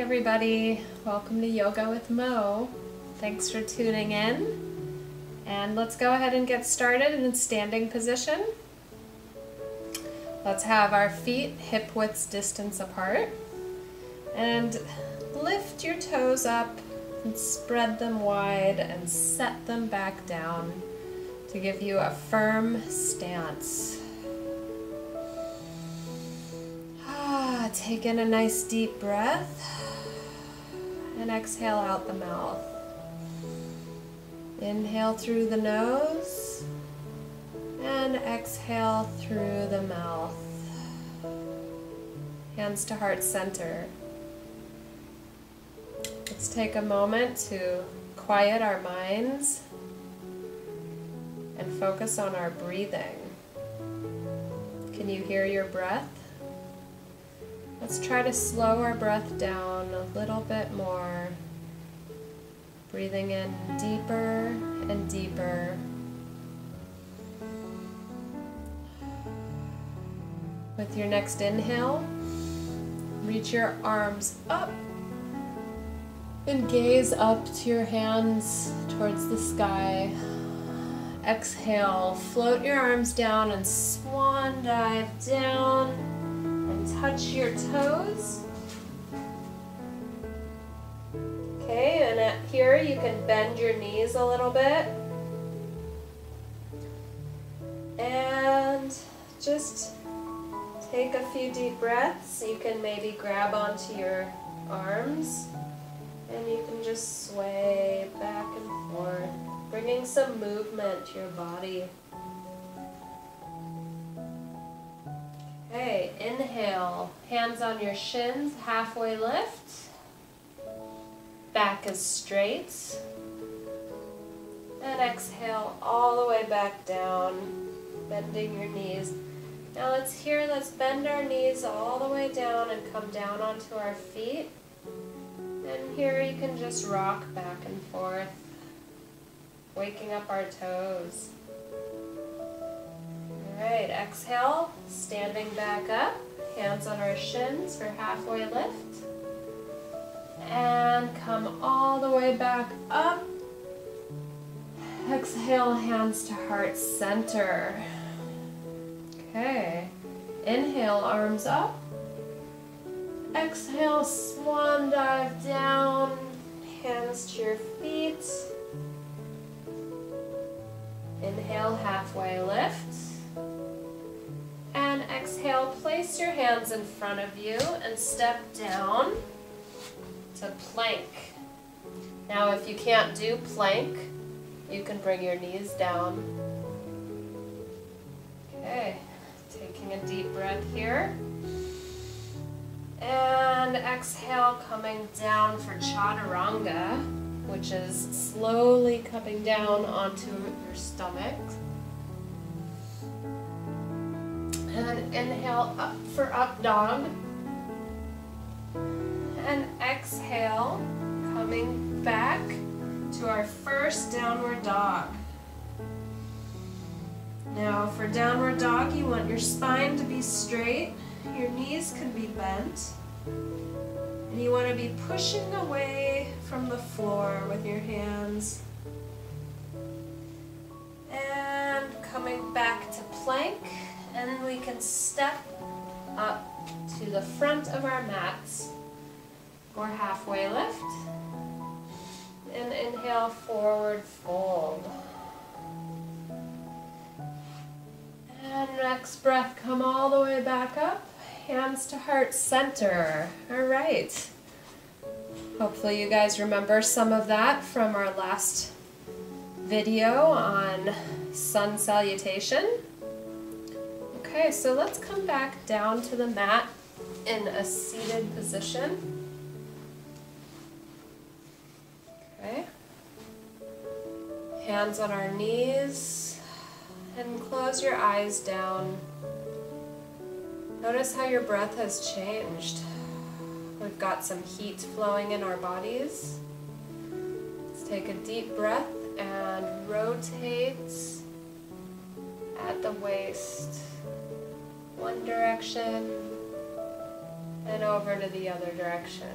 everybody, welcome to Yoga with Mo. Thanks for tuning in. And let's go ahead and get started in standing position. Let's have our feet hip width distance apart. And lift your toes up and spread them wide and set them back down to give you a firm stance. Take in a nice deep breath and exhale out the mouth. Inhale through the nose and exhale through the mouth. Hands to heart center. Let's take a moment to quiet our minds and focus on our breathing. Can you hear your breath? Let's try to slow our breath down a little bit more. Breathing in deeper and deeper. With your next inhale, reach your arms up and gaze up to your hands towards the sky. Exhale, float your arms down and swan dive down. Touch your toes. Okay, and here you can bend your knees a little bit. And just take a few deep breaths. You can maybe grab onto your arms and you can just sway back and forth, bringing some movement to your body. Okay, inhale, hands on your shins, halfway lift, back is straight, and exhale all the way back down, bending your knees. Now let's bend our knees all the way down and come down onto our feet, and here you can just rock back and forth, waking up our toes. Alright, exhale, standing back up, hands on our shins for halfway lift. And come all the way back up. Exhale, hands to heart center. Okay, inhale, arms up. Exhale, swan dive down, hands to your feet. Inhale, halfway lift. And exhale, place your hands in front of you and step down to plank. Now if you can't do plank, you can bring your knees down. Okay, taking a deep breath here. And exhale, coming down for chaturanga, which is slowly coming down onto your stomach. And inhale up for up dog. And exhale, coming back to our first downward dog. Now for downward dog, you want your spine to be straight, your knees can be bent, and you want to be pushing away from the floor with your hands. And coming back to plank. And then we can step up to the front of our mats or halfway lift. And inhale, forward fold. And next breath, come all the way back up. Hands to heart center. All right. Hopefully you guys remember some of that from our last video on sun salutation. Okay, so let's come back down to the mat in a seated position. Okay. Hands on our knees and close your eyes down. Notice how your breath has changed. We've got some heat flowing in our bodies. Let's take a deep breath and rotate at the waist. One direction and over to the other direction.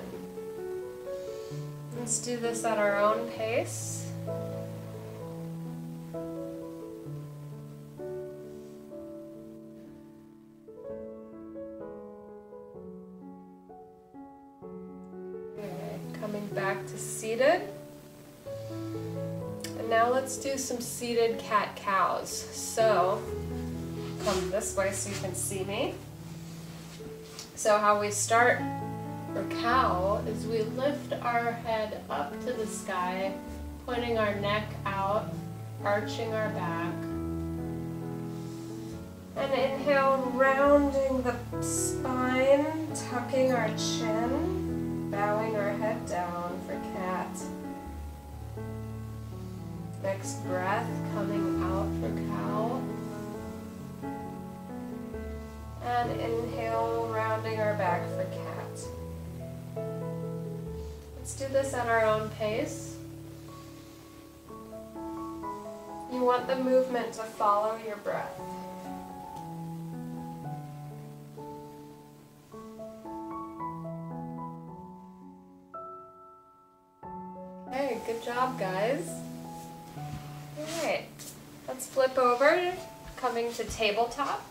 Let's do this at our own pace. Okay, coming back to seated. And now let's do some seated cat-cows. So, come this way so you can see me. So how we start for cow is we lift our head up to the sky, pointing our neck out, arching our back. And inhale, rounding the spine, tucking our chin, bowing our head down for cat. Next breath, coming out for cow. And inhale, rounding our back for cat. Let's do this at our own pace. You want the movement to follow your breath. Okay, good job, guys. All right, let's flip over, coming to tabletop.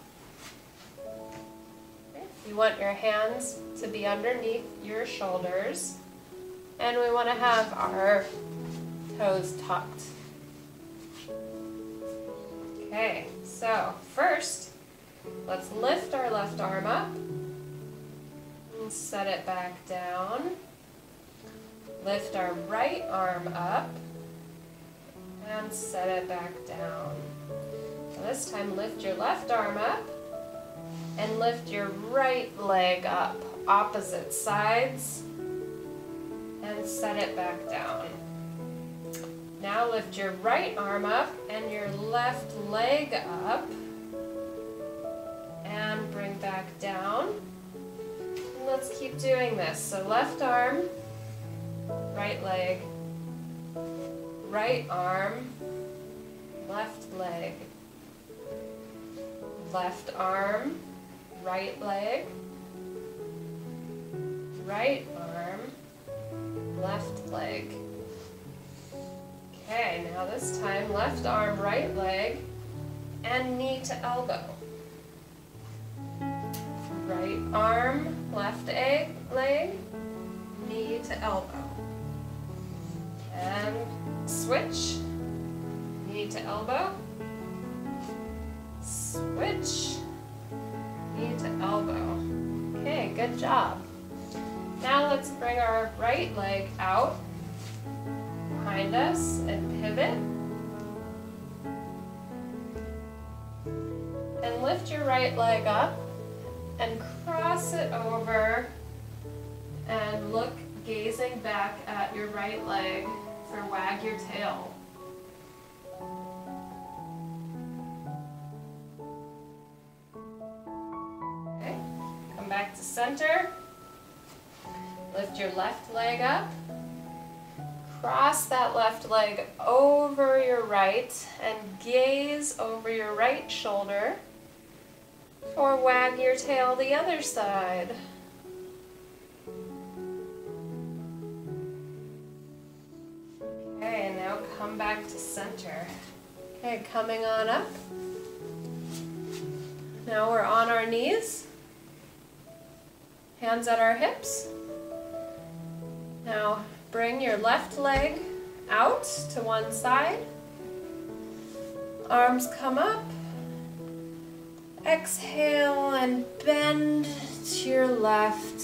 You want your hands to be underneath your shoulders, and we want to have our toes tucked. Okay, so first, let's lift our left arm up and set it back down. Lift our right arm up and set it back down. So this time, lift your left arm up and lift your right leg up, opposite sides, and set it back down. Now lift your right arm up and your left leg up, and bring back down. And let's keep doing this. So left arm, right leg, right arm, left leg, left arm, right leg, right arm, left leg. Okay, now this time left arm, right leg, and knee to elbow. Right arm, left leg, knee to elbow. And switch, knee to elbow, switch, knee to elbow. Okay, good job. Now let's bring our right leg out behind us and pivot. And lift your right leg up and cross it over and look, gazing back at your right leg for wag your tail. Okay, come back to center. Lift your left leg up. Cross that left leg over your right and gaze over your right shoulder or wag your tail the other side. Okay, now come back to center. Okay, coming on up. Now we're on our knees. Hands at our hips. Now bring your left leg out to one side. Arms come up. Exhale and bend to your left.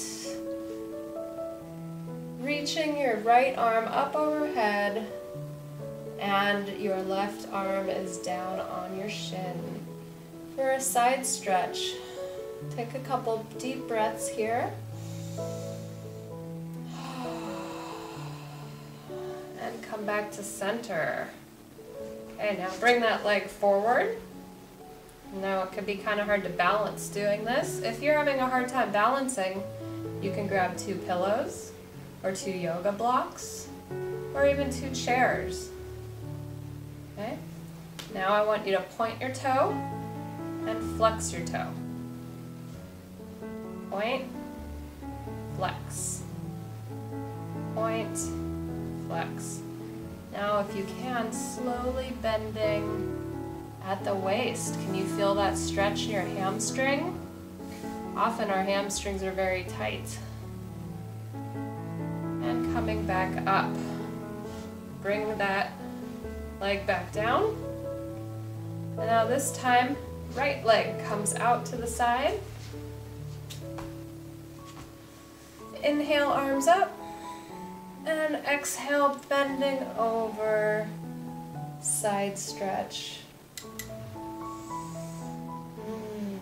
Reaching your right arm up overhead and your left arm is down on your shin for a side stretch. Take a couple deep breaths here. And come back to center. Okay, now bring that leg forward. Now it could be kind of hard to balance doing this. If you're having a hard time balancing, you can grab 2 pillows or 2 yoga blocks or even 2 chairs. Okay? Now I want you to point your toe and flex your toe. Point, flex. Point, flex. Now if you can, slowly bending at the waist. Can you feel that stretch in your hamstring? Often our hamstrings are very tight. And coming back up. Bring that leg back down. And now this time, right leg comes out to the side. Inhale, arms up. And exhale, bending over, side stretch.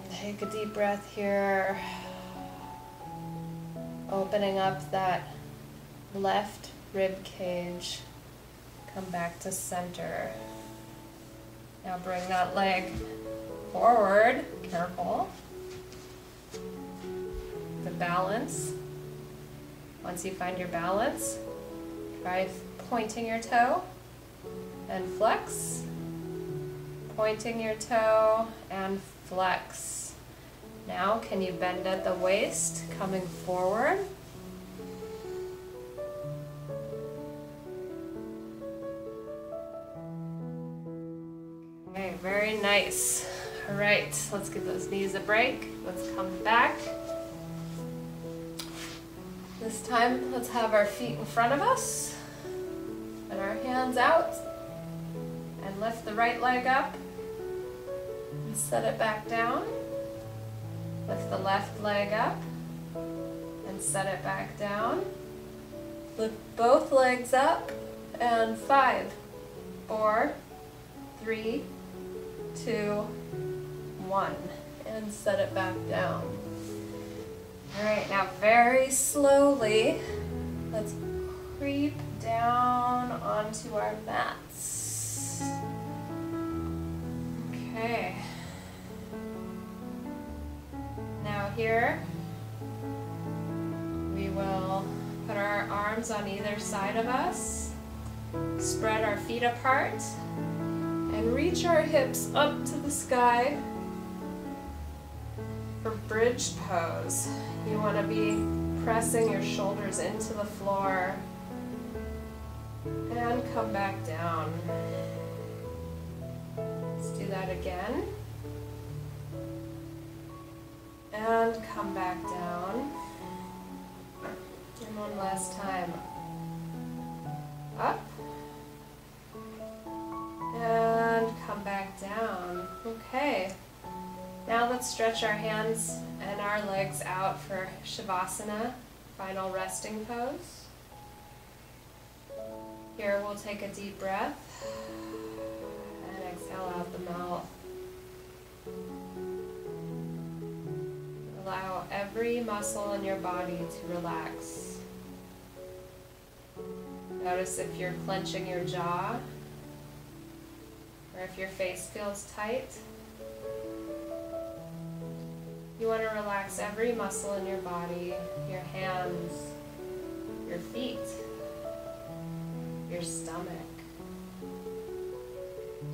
Take a deep breath here. Opening up that left rib cage. Come back to center. Now bring that leg forward, careful. The balance. Once you find your balance, try pointing your toe and flex. Pointing your toe and flex. Now can you bend at the waist, coming forward? Okay, very nice. All right, let's give those knees a break. Let's come back. This time, let's have our feet in front of us and our hands out, and lift the right leg up and set it back down. Lift the left leg up and set it back down. Lift both legs up, and 5, 4, 3, 2, 1, and set it back down. All right, now very slowly, let's creep down onto our mats. Okay. Now here, we will put our arms on either side of us, spread our feet apart, and reach our hips up to the sky for bridge pose. You want to be pressing your shoulders into the floor and come back down. Let's do that again. And come back down. And one last time. Up. And come back down. Okay. Now let's stretch our hands and our legs out for Shavasana, final resting pose. Here we'll take a deep breath and exhale out the mouth. Allow every muscle in your body to relax. Notice if you're clenching your jaw or if your face feels tight. You want to relax every muscle in your body, your hands, your feet, your stomach.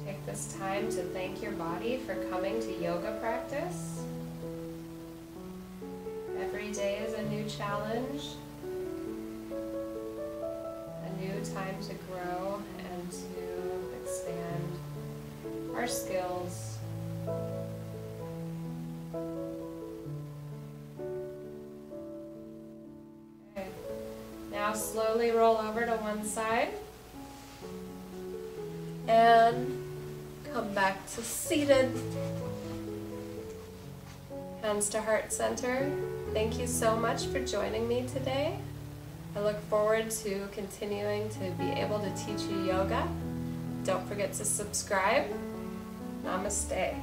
Take this time to thank your body for coming to yoga practice. Every day is a new challenge, a new time to grow and to expand our skills. Now slowly roll over to one side and come back to seated. Hands to heart center. Thank you so much for joining me today. I look forward to continuing to be able to teach you yoga. Don't forget to subscribe. Namaste.